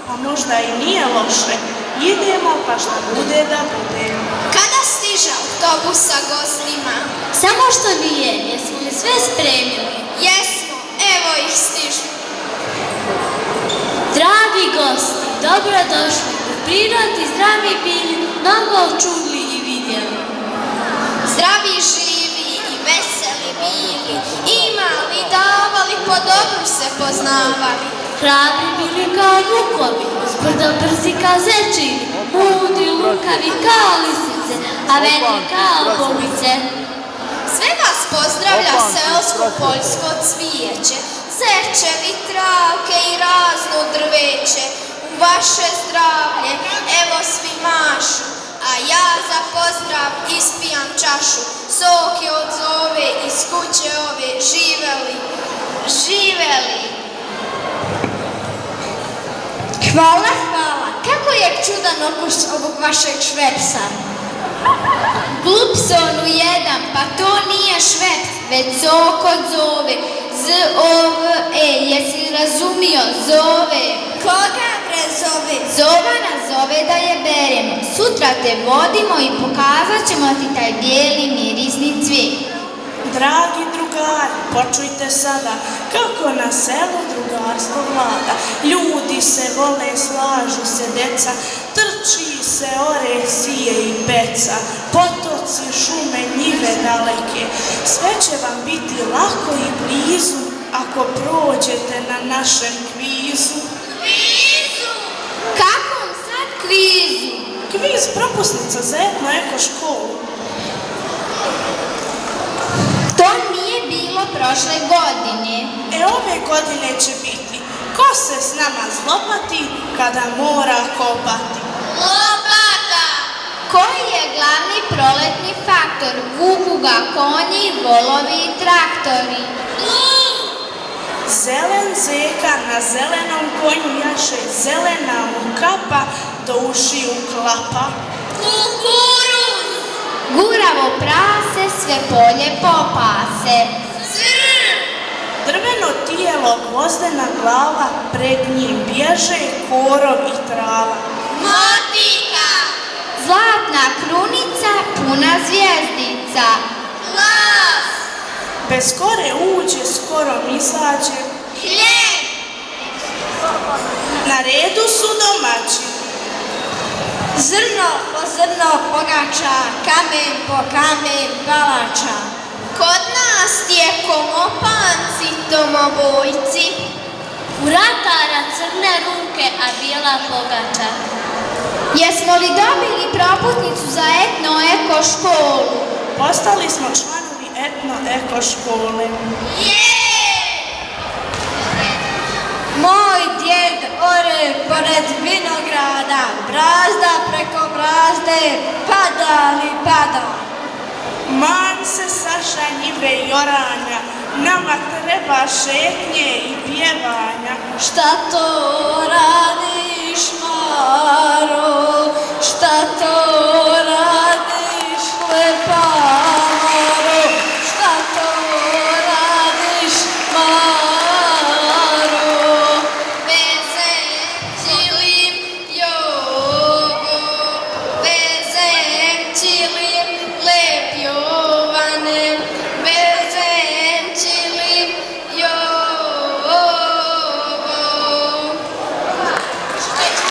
a možda i nije loše. Idemo pa šta bude da bude. Kada stiže autobus sa gostima? Samo što nije, jesmo li sve spremili? Jesmo, evo ih stižu. Dragi gosti, dobrodošli. U prirodi zdravi bili, mnogo čuli i vidjeli. Zdravi, živi i veseli bili, imali, davali, po dobru se poznavali. Hrabri bili kao vukovi, brdo brzi kao zečini, mudri lukavi kao lisice, a verni kao bobice. Sve vas pozdravlja selsko poljsko cvijeće, zečevi, travke i razno drveće. U vaše zdravlje, evo svi mašu, a ja za pozdrav ispijam čašu. Sok je od zove iz kuće ove, živeli, živeli. Hvala, hvala. Kako je čudan okus ovog vašeg švepsa? Glupsonu jedan, pa to nije šveps, već sok od zove. Z-O-V-E, jesi razumio? Zove. Koga bre zove? Zova nas zove da je beremo. Sutra te vodimo i pokazat ćemo ti taj bijeli mirisni cvijet. Dragi drugari, počujte sada kako na selu drugarstvo vlada. Ljudi se vole, slažu se deca, trči se, ore, sije i peca. Potoci, šume, njive daleke, sve će vam biti lako i blizu ako prođete na našem kvizu. Kvizu? Kakvom sad kvizu? Kviz propusnica za etno eko školu. To nije bilo prošle godine. Ove godine će biti. Ko se s nama zlopati kada mora kopati? Lopata! Koji je glavni proletni faktor? Vukuga, konji, volovi i traktori. Zelen zeka na zelenom konju jaše, zelena mu kapa do ušiju klapa. Kukuruz! Guravo prase, sve polje popase. Zrn! Drveno tijelo, gvozdena glava, pred njim bježe korov i trava. Motika! Zlatna krunica, puna zvijezdica. Glas! Bez kore uđe, skorom izađe. Hljeb! Na redu su domaći. Zrno po zrno pogača, kamen po kamen palača. Kod nas tijekom opanci, domobojci. U ratara crne ruke, a bijela pogača. Jesmo li dobili propusnicu za etno-eko školu? Postali smo članovi etno-eko škole. Moj djed ore pored vinograda, brazda preko brazde, pada li pada. Man se saša njive i oranja, nama treba šetnje i pjevanja. Šta to ora